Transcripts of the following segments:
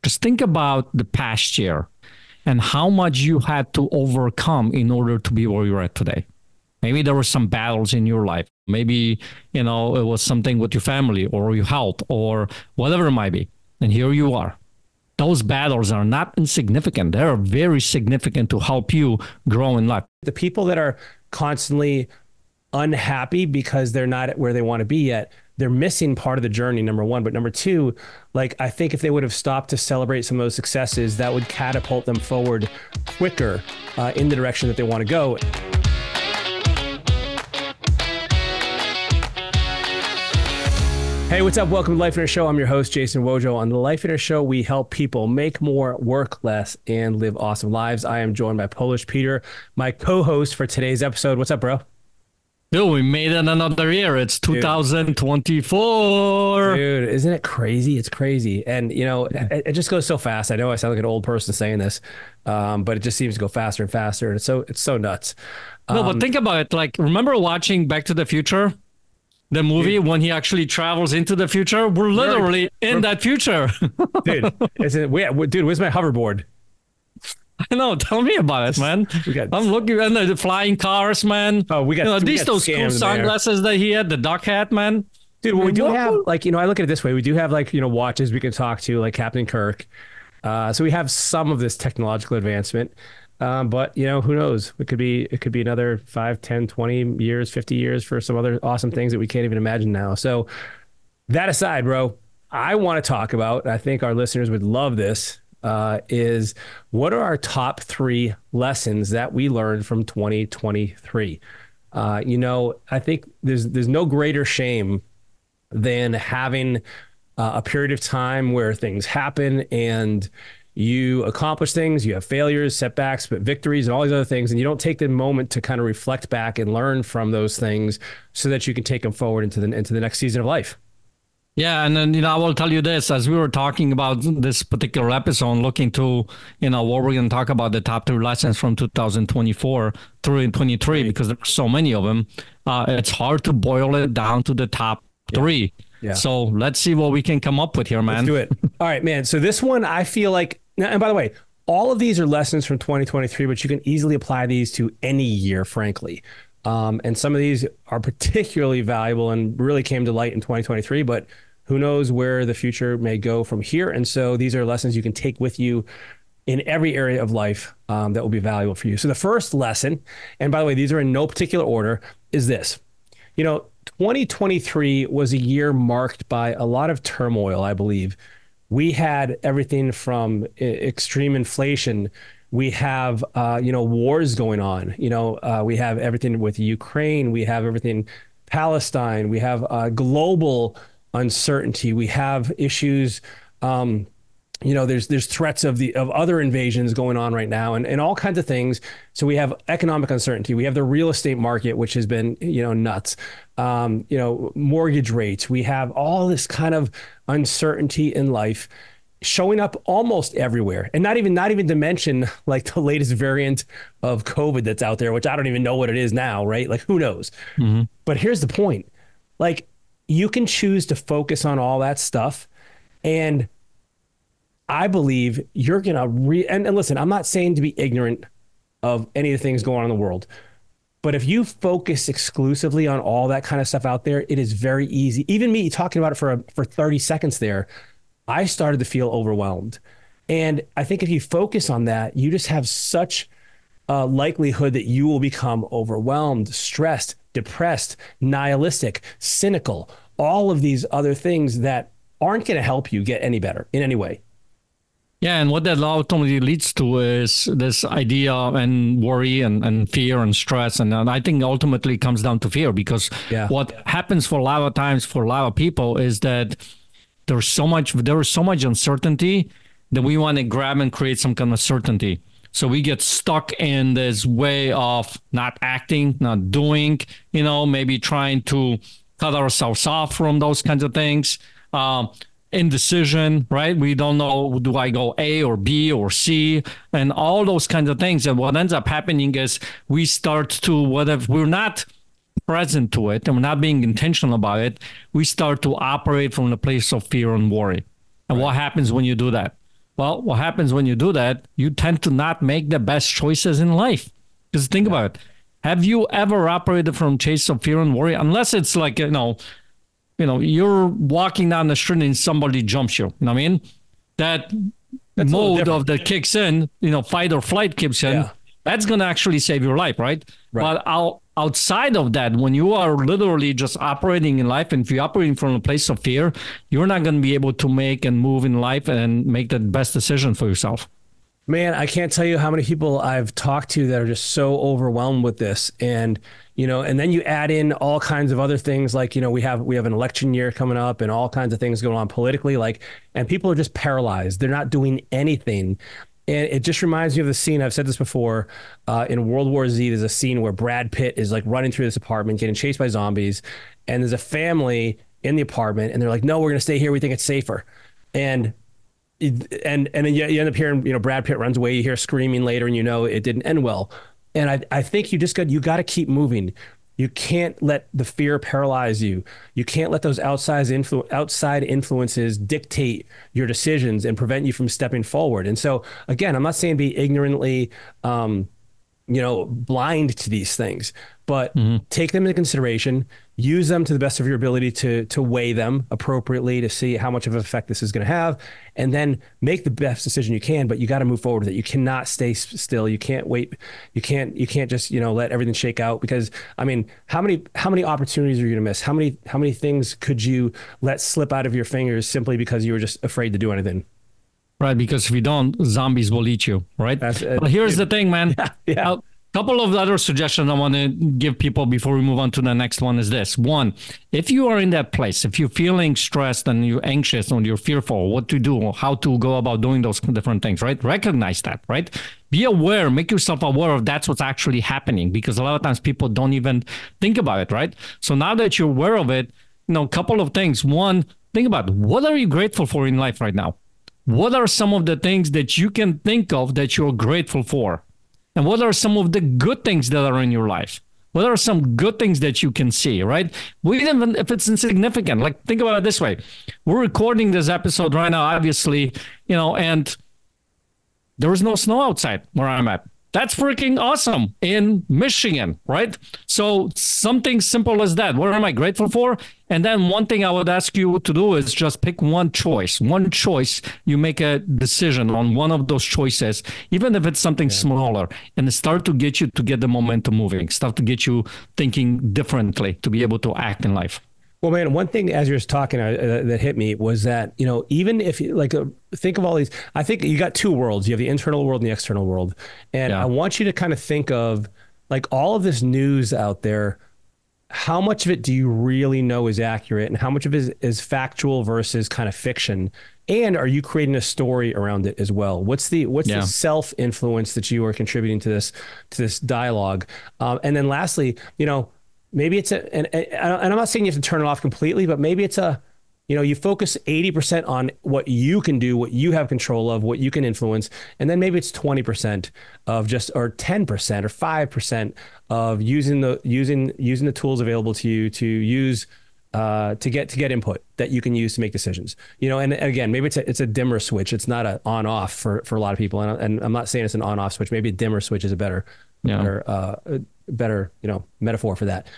Just think about the past year and how much you had to overcome in order to be where you're at today. Maybe there were some battles in your life. Maybe, it was something with your family or your health or whatever it might be. And here you are. Those battles are not insignificant. They are very significant to help you grow in life. The people that are constantly unhappy because they're not at where they want to be yet, they're missing part of the journey, number one. But number two, I think if they would have stopped to celebrate some of those successes, that would catapult them forward quicker in the direction that they want to go. Hey, what's up? Welcome to Lifeonaires Show. I'm your host, Jason Wojo. On the Lifeonaires Show, we help people make more, work less, and live awesome lives. I am joined by Polish Peter, my co-host for today's episode. What's up, bro? Dude, we made it another year. It's 2024. Dude, isn't it crazy? It's crazy. And, it just goes so fast. I know I sound like an old person saying this, but it just seems to go faster and faster. And it's so nuts. No, but think about it. Remember watching Back to the Future? The movie, dude, when he actually travels into the future, we're literally in that future. Dude, where's my hoverboard? I know. Tell me about it, man. I'm looking at the flying cars, man. Oh, those cool sunglasses that he had, the duck hat, man. Dude, we do have I look at it this way. We do have watches we can talk to, like Captain Kirk. So we have some of this technological advancement. But who knows? It could be another 5, 10, 20 years, 50 years for some other awesome things that we can't even imagine now. So that aside, bro, I want to talk about, and I think our listeners would love this, is what are our top 3 lessons that we learned from 2023? I think there's no greater shame than having a period of time where things happen and you accomplish things, you have failures, setbacks, but victories and all these other things. And you don't take the moment to kind of reflect back and learn from those things so that you can take them forward into the next season of life. Yeah. And then, I will tell you this, as we were talking about this particular episode, looking to, what we're going to talk about, the top 3 lessons from 2024 through 23, because there's so many of them. It's hard to boil it down to the top 3. Yeah. So let's see what we can come up with here, man. Let's do it. All right, man. So this one, I feel like, and by the way, all of these are lessons from 2023, but you can easily apply these to any year, frankly. And some of these are particularly valuable and really came to light in 2023, but who knows where the future may go from here. And so these are lessons you can take with you in every area of life that will be valuable for you. So the first lesson, and by the way, these are in no particular order, is this. 2023 was a year marked by a lot of turmoil, I believe. We had everything from extreme inflation. We have, wars going on. We have everything with Ukraine. We have everything Palestine. We have global uncertainty. We have issues. There's threats of other invasions going on right now and all kinds of things. So we have economic uncertainty. We have the real estate market, which has been, nuts. Mortgage rates. We have all this kind of uncertainty in life showing up almost everywhere. And not even to mention the latest variant of COVID that's out there, which I don't even know what it is now, right? Who knows? Mm-hmm. But here's the point. You can choose to focus on all that stuff, and I believe you're going to and listen, I'm not saying to be ignorant of any of the things going on in the world, but if you focus exclusively on all that kind of stuff out there, it is very easy. Even me talking about it for 30 seconds there, I started to feel overwhelmed. And I think if you focus on that, you just have such a likelihood that you will become overwhelmed, stressed, depressed, nihilistic, cynical, all of these other things that aren't going to help you get any better in any way. Yeah, and what that ultimately leads to is this idea and worry and fear and stress. And I think ultimately it comes down to fear, because what happens for a lot of times for a lot of people is that there is so much uncertainty that we want to grab and create some kind of certainty. So we get stuck in this way of not acting, not doing, maybe trying to cut ourselves off from those kinds of things. Indecision, right? We don't know, do I go A or B or C, and all those kinds of things. And what ends up happening is we start to, if we're not present to it and we're not being intentional about it, we start to operate from the place of fear and worry. And what happens when you do that? Well, what happens when you do that? You tend to not make the best choices in life. Because think about it. Have you ever operated from chase of fear and worry? Unless it's like, you're walking down the street and somebody jumps you. You know what I mean? That's mode of that kicks in, fight or flight kicks in. Yeah. That's going to actually save your life, right? But outside of that, when you are literally just operating in life, and if you're operating from a place of fear, you're not going to be able to make and move in life and make the best decision for yourself. Man, I can't tell you how many people I've talked to that are just so overwhelmed with this. And, and then you add in all kinds of other things like, we have an election year coming up and all kinds of things going on politically, and people are just paralyzed. They're not doing anything. And it just reminds me of the scene, I've said this before, in World War Z, there's a scene where Brad Pitt is like running through this apartment, getting chased by zombies. And there's a family in the apartment and they're like, no, we're going to stay here. We think it's safer. And then you end up hearing, Brad Pitt runs away. You hear screaming later, and it didn't end well. And I think you got to keep moving. You can't let the fear paralyze you. You can't let those outside influences dictate your decisions and prevent you from stepping forward. And so, again, I'm not saying be ignorantly, blind to these things, but take them into consideration, use them to the best of your ability to weigh them appropriately to see how much of an effect this is going to have, and then make the best decision you can. But you got to move forward with it. You cannot stay still. You can't wait. You can't just, let everything shake out, because I mean, how many opportunities are you going to miss? How many things could you let slip out of your fingers simply because you were just afraid to do anything? Right, because if you don't, zombies will eat you, right? But here's the thing, man. Yeah. Couple of other suggestions I want to give people before we move on to the next one is this. One, if you are in that place, if you're feeling stressed and you're anxious and you're fearful, what to do, how to go about doing those different things, right? Recognize that, right? Be aware, make yourself aware of that's what's actually happening, because a lot of times people don't even think about it, right? So now that you're aware of it, a couple of things. One, think about what are you grateful for in life right now? What are some of the things that you can think of that you're grateful for? And what are some of the good things that are in your life? What are some good things that you can see, right? Even if it's insignificant, like think about it this way. We're recording this episode right now, obviously, and there is no snow outside where I'm at. That's freaking awesome in Michigan, right? So something simple as that. What am I grateful for? And then one thing I would ask you to do is just pick one choice. One choice, you make a decision on one of those choices, even if it's something smaller, and start to get the momentum moving, start to get you thinking differently to be able to act in life. Well, man, one thing as you're talking that hit me was that, even if you think of all these, I think you got two worlds. You have the internal world and the external world. And I want you to kind of think of all of this news out there. How much of it do you really know is accurate, and how much of it is factual versus kind of fiction? And are you creating a story around it as well? What's the self-influence that you are contributing to this dialogue? And then lastly, maybe it's and I'm not saying you have to turn it off completely, but maybe it's you focus 80% on what you can do, what you have control of, what you can influence. And then maybe it's 20% of or 10% or 5% of using the tools available to you to use to get input that you can use to make decisions. And again, maybe it's a dimmer switch. It's not an on off for a lot of people. And I'm not saying it's an on off switch. Maybe a dimmer switch is a better metaphor for that.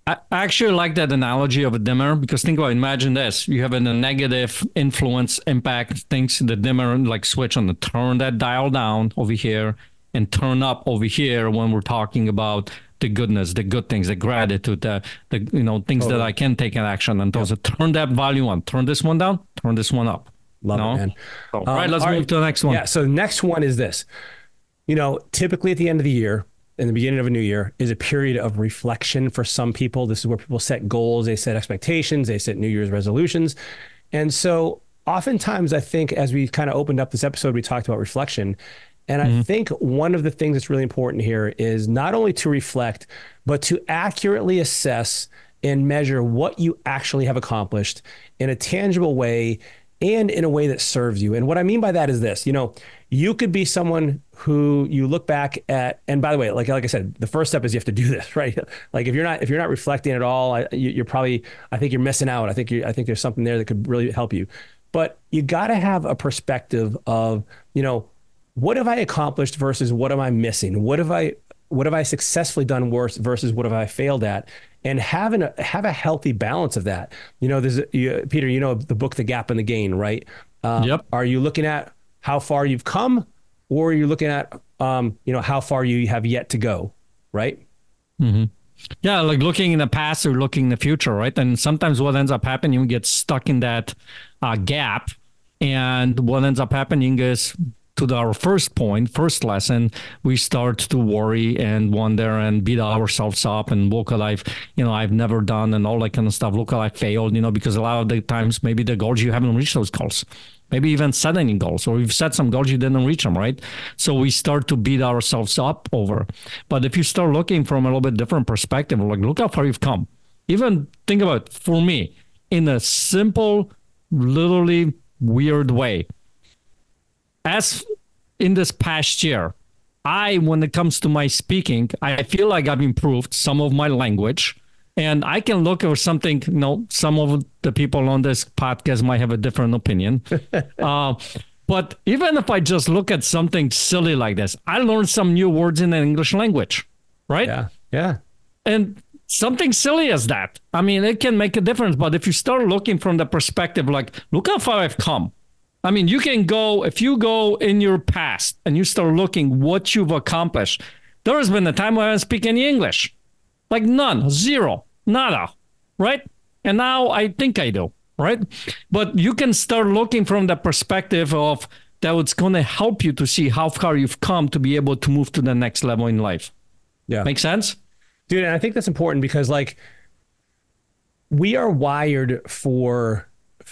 I actually like that analogy of a dimmer, because imagine this: you have a negative influence, impact things, the dimmer switch on turn that dial down over here and turn up over here when we're talking about the goodness, the good things, the gratitude, the things that I can take in action. And those turn that volume on, turn this one down, turn this one up. Love it, man. So, all right, let's move to the next one. Yeah. So the next one is this. Typically at the end of the year, in the beginning of a new year, is a period of reflection for some people. This is where people set goals, they set expectations, they set New Year's resolutions. And so oftentimes, I think as we kind of opened up this episode, we talked about reflection. And I think one of the things that's really important here is not only to reflect, but to accurately assess and measure what you actually have accomplished in a tangible way and in a way that serves you. And what I mean by that is this, you could be someone who you look back at, and by the way, like I said, the first step is you have to do this, right? If you're not reflecting at all, you're probably, I think you're missing out. I think there's something there that could really help you. but you got to have a perspective of, what have I accomplished versus what am I missing? What have I successfully done worse versus what have I failed at? And have a healthy balance of that. Peter, the book, The Gap and the Gain, right? Yep. Are you looking at how far you've come, or are you looking at, how far you have yet to go, right? Mm-hmm. Yeah, like looking in the past or looking in the future, right? And sometimes what ends up happening, you get stuck in that gap. And what ends up happening is, to our first lesson, we start to worry and wonder and beat ourselves up and look at I've never done and all that kind of stuff. Look at I failed, because a lot of the times maybe the goals, you haven't reached those goals. Maybe even set any goals, or you've set some goals, you didn't reach them, right? So we start to beat ourselves up over. But if you start looking from a little bit different perspective, like look how far you've come. Even think about it, for me, in a simple, literally weird way. As in this past year, when it comes to my speaking, I feel like I've improved some of my language. And I can look at something, some of the people on this podcast might have a different opinion. But even if I just look at something silly like this, I learned some new words in the English language, right? Yeah, yeah. And something silly as that. I mean, it can make a difference. But if you start looking from the perspective, like, look how far I've come. I mean, if you go in your past and you start looking what you've accomplished, there has been a time when I didn't speak any English. Like none, zero, nada, right? And now I think I do, right? But you can start looking from the perspective of that it's going to help you to see how far you've come to be able to move to the next level in life. Yeah. Make sense? Dude, and I think that's important because we are wired for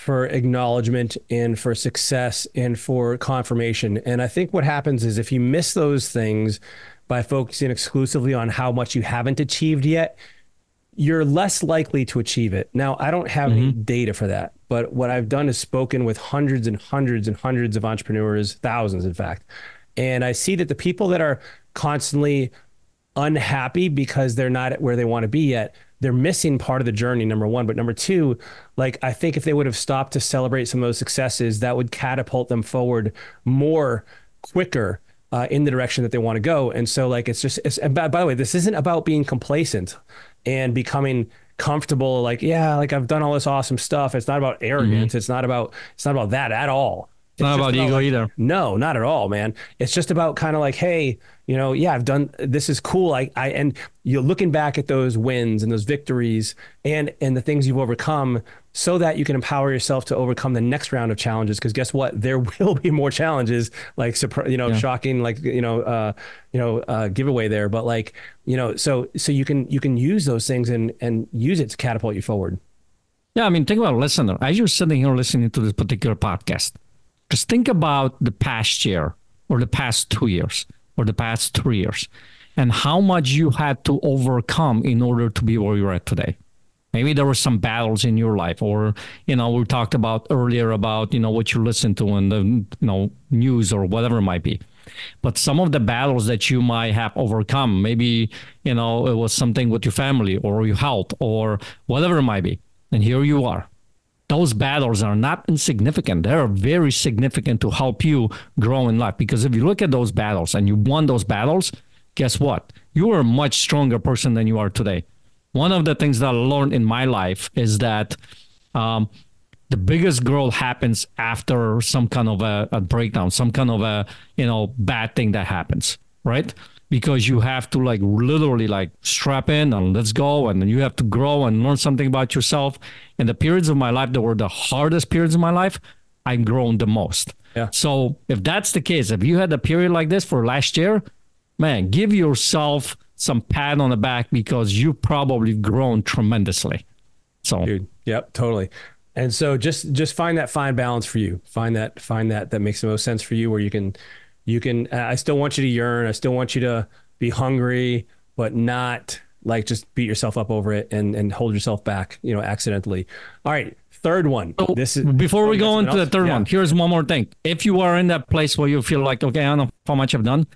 acknowledgement and for success and for confirmation. And I think what happens is if you miss those things by focusing exclusively on how much you haven't achieved yet, you're less likely to achieve it. Now, I don't have any data for that, but what I've done is spoken with hundreds and hundreds and hundreds of entrepreneurs, thousands, in fact. And I see that the people that are constantly unhappy because they're not at where they want to be yet, they're missing part of the journey, number one. But number two, I think if they would have stopped to celebrate some of those successes, that would catapult them forward quicker in the direction that they want to go. And so and by the way, this isn't about being complacent and becoming comfortable. I've done all this awesome stuff. It's not about arrogance. It's not about that at all. It's not about ego either. No, not at all, man. It's just about kind of hey, I've done, this is cool. And you're looking back at those wins and those victories and the things you've overcome so that you can empower yourself to overcome the next round of challenges. Because guess what? There will be more challenges, shocking, giveaway there. But so you can use those things and use it to catapult you forward. Yeah. I mean, think about a listener. As you're sitting here listening to this particular podcast, just think about the past year or the past 2 years or the past 3 years and how much you had to overcome in order to be where you're at today. Maybe there were some battles in your life or, we talked about earlier about, what you listen to in the, news or whatever it might be. But some of the battles that you might have overcome, maybe, it was something with your family or your health or whatever it might be. And here you are. Those battles are not insignificant. They are very significant to help you grow in life. Because if you look at those battles and you won those battles, guess what? You are a much stronger person than you are today. One of the things that I learned in my life is that the biggest growth happens after some kind of a breakdown, some kind of a, bad thing that happens, right? Because you have to literally strap in and let's go. And you have to grow and learn something about yourself. And the periods of my life that were the hardest periods of my life, I've grown the most. Yeah. So if that's the case, if you had a period like this for last year, man, give yourself some pat on the back because you probably grown tremendously. So, dude, yep, totally. And so just find that fine balance for you. Find that makes the most sense for you, where you can, I still want you to yearn. I still want you to be hungry, but not just beat yourself up over it and hold yourself back, accidentally. All right. Third one. So before we go into the third one, here's one more thing. If you are in that place where you feel like, okay, I don't know how much I've done,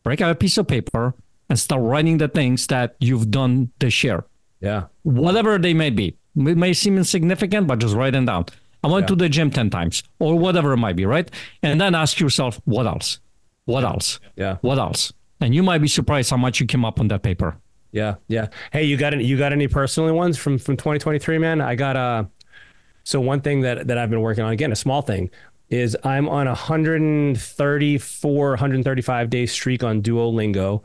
break out a piece of paper and start writing the things that you've done this year. Yeah. Whatever they may be. It may seem insignificant, but just write them down. I went to the gym 10 times or whatever it might be, right? And then ask yourself, what else? What else? Yeah. What else? And you might be surprised how much you came up on that paper. Yeah. Yeah. Hey, you got any personal ones from 2023, man? I got so one thing that I've been working on, again, a small thing, is I'm on a 135 day streak on Duolingo,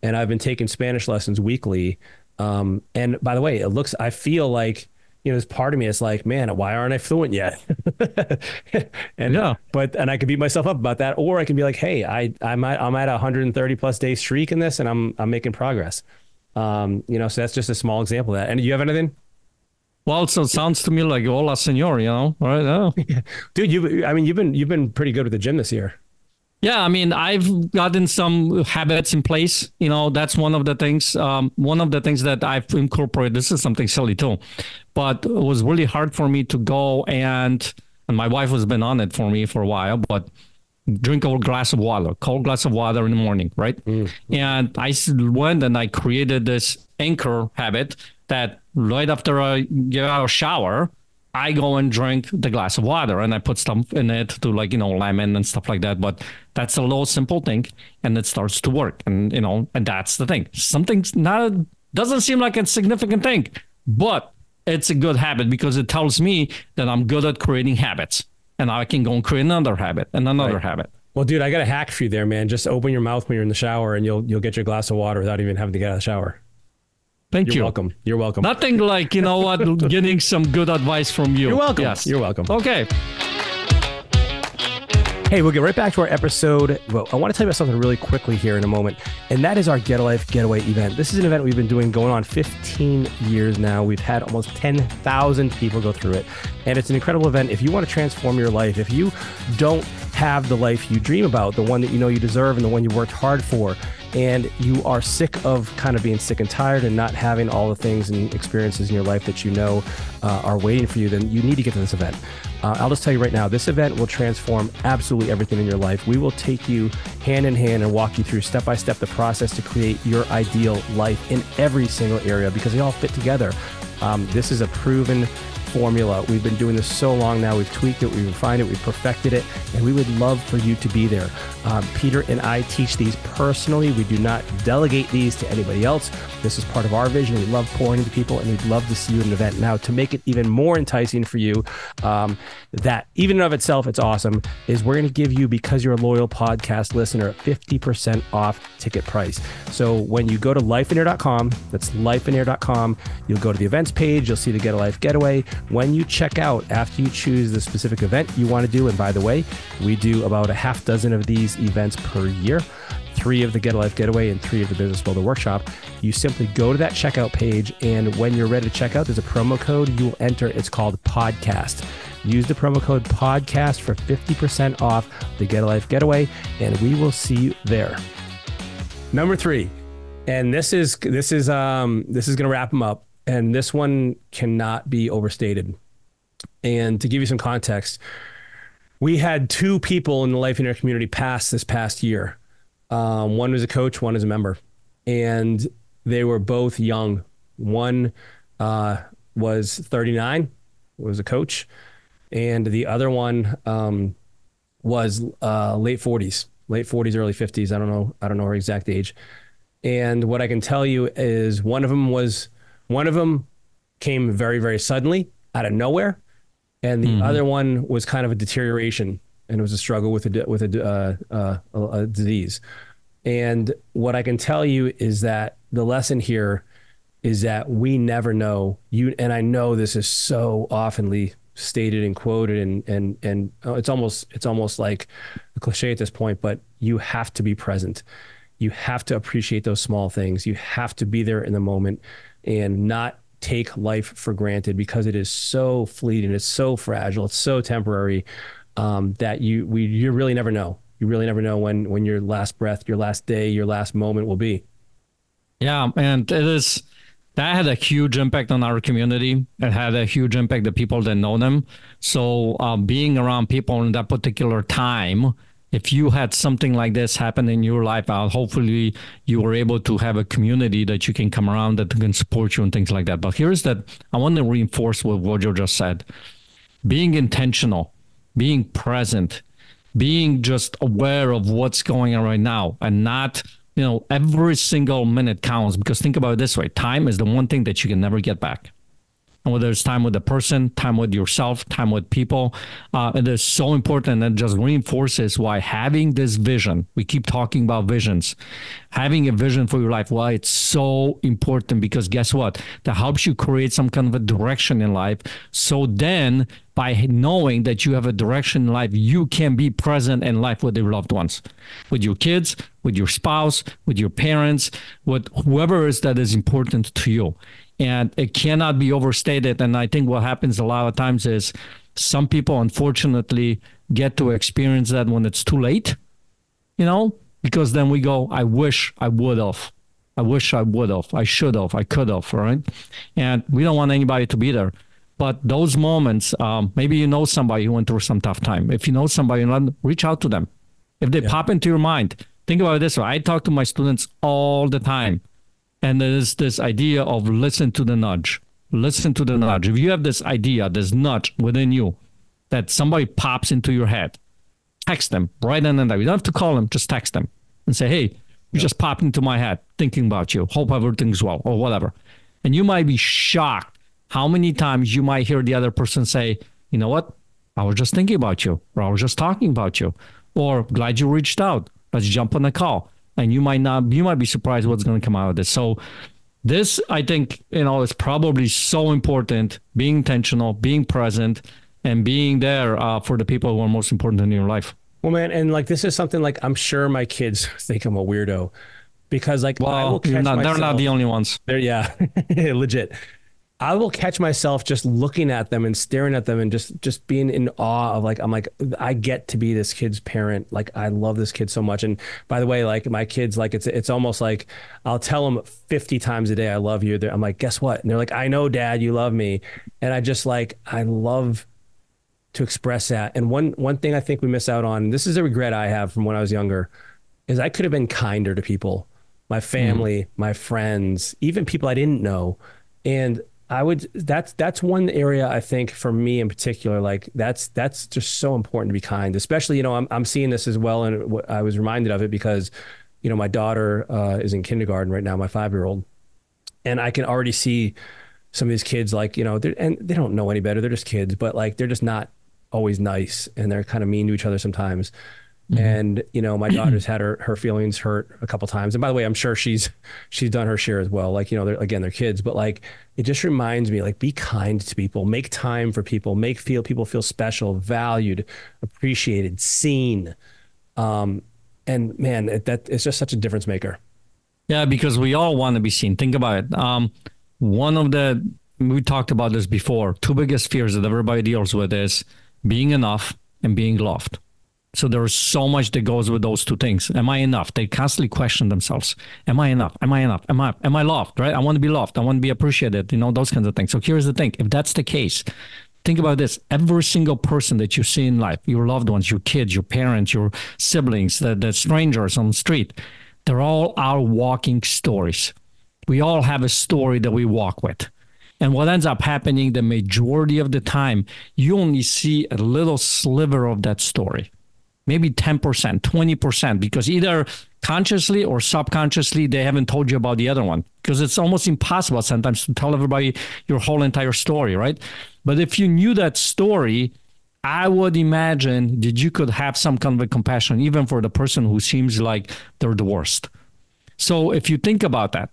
and I've been taking Spanish lessons weekly. And by the way, I feel like, there's part of me that's like, man, why aren't I fluent yet? And I could beat myself up about that, or I can be like, hey, I'm at a 130 plus day streak in this, and I'm making progress. So that's just a small example of that. And do you have anything? Well, so it sounds to me like hola, señor, right? Oh. Dude, you've been pretty good with the gym this year. Yeah, I mean, I've gotten some habits in place. That's one of the things. One of the things that I've incorporated. This is something silly too, but it was really hard for me to go and my wife has been on it for me for a while. But drink a cold glass of water in the morning, right? Mm-hmm. And I went and I created this anchor habit that right after I get out of shower, I go and drink the glass of water and I put stuff in it to lemon and stuff like that. But that's a little simple thing and it starts to work. And, and that's the thing. Something's doesn't seem like a significant thing, but it's a good habit because it tells me that I'm good at creating habits and I can go and create another habit and another habit. Well, dude, I got a hack for you there, man. Just open your mouth when you're in the shower and you'll get your glass of water without even having to get out of the shower. Thank you. You're welcome. You're welcome. Nothing like, getting some good advice from you. You're welcome. Yes. You're welcome. Okay. Hey, we'll get right back to our episode. Well, I want to tell you about something really quickly here in a moment, and that is our Get a Life Getaway event. This is an event we've been doing going on 15 years now. We've had almost 10,000 people go through it, and it's an incredible event. If you want to transform your life, if you don't have the life you dream about, the one that you deserve and the one you worked hard for, and you are sick of kind of being sick and tired and not having all the things and experiences in your life that are waiting for you, then you need to get to this event. I'll just tell you right now, this event will transform absolutely everything in your life. We will take you hand in hand and walk you through step by step the process to create your ideal life in every single area because they all fit together. This is a proven formula. We've been doing this so long now. We've tweaked it, we've refined it, we've perfected it, and we would love for you to be there. Peter and I teach these personally. We do not delegate these to anybody else. This is part of our vision. We love pouring into people, and we'd love to see you at an event. Now, to make it even more enticing for you, that even in of itself, it's awesome, is we're going to give you, because you're a loyal podcast listener, 50% off ticket price. So when you go to lifeonaire.com, that's lifeonaire.com, you'll go to the events page, you'll see the Get a Life Getaway. When you check out, after you choose the specific event you want to do, and by the way, we do about a half dozen of these events per year, 3 of the Get a Life Getaway and 3 of the Business Builder Workshop. You simply go to that checkout page, and when you're ready to check out, there's a promo code you will enter. It's called podcast. Use the promo code podcast for 50% off the Get a Life Getaway, and we will see you there. Number 3, and this is going to wrap them up. And this one cannot be overstated. And to give you some context, we had 2 people in the Lifeonaires community pass this past year. One was a coach, one is a member. And they were both young. One was 39, was a coach. And the other one was late 40s, early 50s. I don't know her exact age. And what I can tell you is one of them came very, very suddenly out of nowhere, and the other one was kind of a deterioration, and it was a struggle with a disease. And what I can tell you is that the lesson here is that we never know. And I know this is so oftenly stated and quoted, and it's almost like a cliche at this point, but you have to be present. You have to appreciate those small things. You have to be there in the moment and not take life for granted, because it is so fleeting, it's so fragile, it's so temporary, that you really never know. You really never know when your last breath, your last day, your last moment will be. Yeah, and that had a huge impact on our community. It had a huge impact on people that know them. So being around people in that particular time, if you had something like this happen in your life, hopefully you were able to have a community that you can come around that can support you and things like that. But I want to reinforce what Wojo just said. being intentional, being present, being just aware of what's going on right now, and not, every single minute counts. Because think about it this way, time is the one thing that you can never get back. And whether it's time with the person, time with yourself, time with people, it is so important, and just reinforces why having this vision, we keep talking about visions, having a vision for your life, why it's so important. Because guess what? That helps you create some kind of a direction in life. So then by knowing that you have a direction in life, you can be present in life with your loved ones, with your kids, with your spouse, with your parents, with whoever is that is important to you. And it cannot be overstated. And I think what happens a lot of times is some people, unfortunately, get to experience that when it's too late, because then we go, I wish I would have. I wish I would have. I should have. I could have. Right. And we don't want anybody to be there. But those moments, maybe you know somebody who went through some tough time. If you know somebody, reach out to them. If they pop into your mind, think about it this way. I talk to my students all the time. And there's this idea of listen to the nudge. Listen to the nudge. If you have this idea, this nudge within you that somebody pops into your head, text them right then and there. You don't have to call them, just text them and say, hey, you just popped into my head thinking about you. Hope everything's well, or whatever. And you might be shocked how many times you might hear the other person say, you know what? I was just thinking about you, or I was just talking about you, or glad you reached out. Let's jump on a call. And you might be surprised what's going to come out of this. So this, I think, is probably so important, being intentional, being present, and being there for the people who are most important in your life. Well, man, and this is something I'm sure my kids think I'm a weirdo, because I will catch myself. They're not the only ones. Yeah, legit. I will catch myself just looking at them and staring at them and just being in awe of I get to be this kid's parent. I love this kid so much. And by the way, my kids, it's almost like I'll tell them 50 times a day, I love you. I'm like, guess what? And they're like, I know, Dad, you love me. And I just I love to express that. And one thing I think we miss out on, this is a regret I have from when I was younger, is I could have been kinder to people, my family, my friends, even people I didn't know. And that's one area I think for me in particular, that's just so important to be kind, especially, I'm seeing this as well. And I was reminded of it because, my daughter is in kindergarten right now, my 5-year-old, and I can already see some of these kids, and they don't know any better. They're just kids, but they're just not always nice, and they're kind of mean to each other sometimes. And, my daughter's had her feelings hurt a couple of times. And by the way, I'm sure she's done her share as well. They're kids, but it just reminds me, be kind to people, make time for people, people feel special, valued, appreciated, seen. And man, it's just such a difference maker. Yeah, because we all want to be seen. Think about it. We talked about this before, 2 biggest fears that everybody deals with is being enough and being loved. So there's so much that goes with those 2 things. Am I enough? They constantly question themselves. Am I enough? Am I enough? Am I loved, right? I want to be loved. I want to be appreciated, those kinds of things. So here's the thing. If that's the case, think about this. Every single person that you see in life, your loved ones, your kids, your parents, your siblings, the strangers on the street, they're all our walking stories. We all have a story that we walk with. And what ends up happening the majority of the time, you only see a little sliver of that story. Maybe 10%, 20%, because either consciously or subconsciously, they haven't told you about the other one, because it's almost impossible sometimes to tell everybody your whole entire story, right? But if you knew that story, I would imagine that you could have some kind of a compassion, even for the person who seems like they're the worst. So if you think about that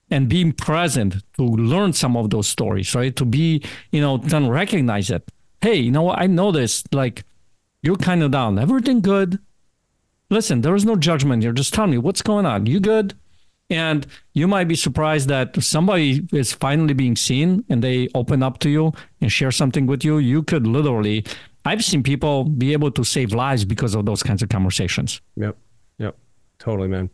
and being present to learn some of those stories, right? To be, to recognize it. Hey, I know this, you're kind of down. Everything good? Listen, there is no judgment here. Just tell me what's going on. You good? And you might be surprised that somebody is finally being seen and they open up to you and share something with you. You could literally, I've seen people be able to save lives because of those kinds of conversations. Yep. Totally, man.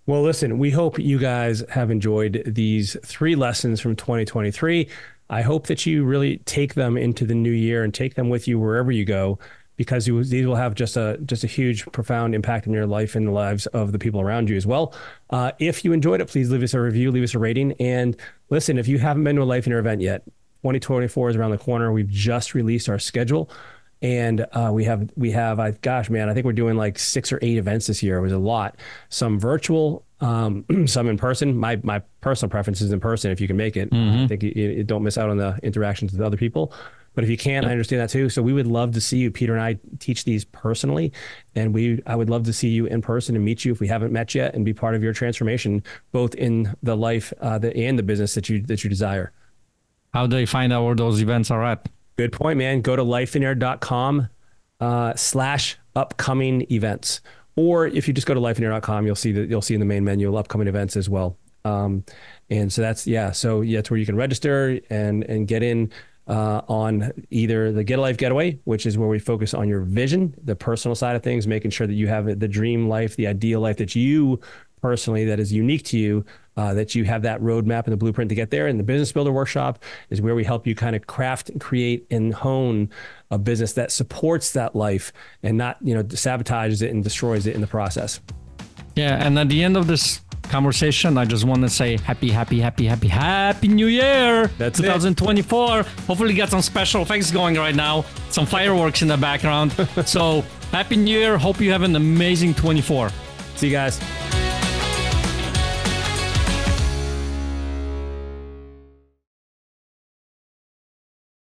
Well, listen, we hope you guys have enjoyed these 3 lessons from 2023. I hope that you really take them into the new year and take them with you wherever you go, because these will have just a huge, profound impact in your life and the lives of the people around you as well. If you enjoyed it, please leave us a review, leave us a rating. And listen, if you haven't been to a Lifeonaire event yet, 2024 is around the corner. We've just released our schedule. And gosh, man, I think we're doing like 6 or 8 events this year. It was a lot. Some virtual, some in person. My personal preference is in person if you can make it. I think you don't miss out on the interactions with other people. But if you can't, I understand that too. So we would love to see you. Peter and I teach these personally, and I would love to see you in person and meet you if we haven't met yet, and be part of your transformation, both in the life and the business that you desire. How do they find out where those events are at? Good point, man. Go to lifeonaire.com/upcoming events. Or if you just go to lifeonaire.com, you'll see in the main menu upcoming events as well. And so that's where you can register and get in on either the Get a Life Getaway, which is where we focus on your vision, the personal side of things, making sure that you have the dream life, the ideal life that you personally, that is unique to you, that you have that roadmap and the blueprint to get there. And the Business Builder Workshop is where we help you kind of craft and create and hone a business that supports that life and not, sabotages it and destroys it in the process. Yeah. And at the end of this conversation, I just want to say happy New Year. That's 2024. Hopefully get some special effects going right now, some fireworks in the background. So happy New Year. Hope you have an amazing 24. See you guys.